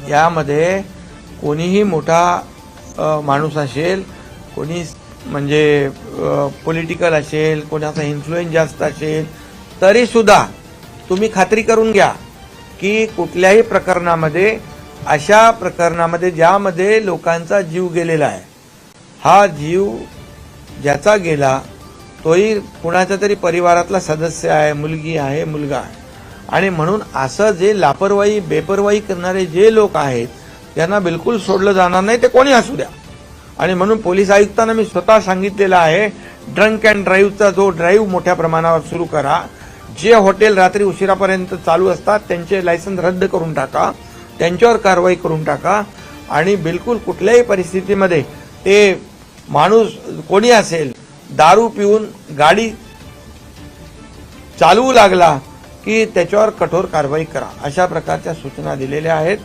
यामध्ये कोणीही मोठा माणूस असेल, कोणी म्हणजे पॉलिटिकल असेल, कोणाचा इन्फ्लुएन्स जास्त असेल, तरी सुद्धा तुम्ही खात्री करून घ्या की कुठल्याही प्रकरणामध्ये, अशा प्रकरणामध्ये ज्यामध्ये लोकांचा जीव गेलेला आहे, हा जीव ज्याचा गेला तोही कुणाच्या तरी परिवारातला सदस्य आहे, मुलगी आहे, मुलगा आहे, आणि म्हणून असं जे लापरवाही बेपरवाही करणारे जे लोक आहेत त्यांना बिलकुल सोडलं जाणार नाही, ते कोणी असू द्या. आणि म्हणून पोलीस आयुक्तांना मी स्वतः सांगितलेलं आहे, ड्रंक अँड ड्राईव्हचा जो ड्राईव्ह मोठ्या प्रमाणावर सुरू करा. जे हॉटेल रात्री उशिरापर्यंत चालू असतात त्यांचे लायसन्स रद्द करून टाका, त्यांच्यावर कारवाई करून टाका. आणि बिलकुल कुठल्याही परिस्थितीमध्ये ते माणूस कोणी असेल दारू पिऊन गाडी चालवू लागला की त्याच्यावर कठोर कारवाई करा, अशा प्रकारच्या सूचना दिलेल्या आहेत.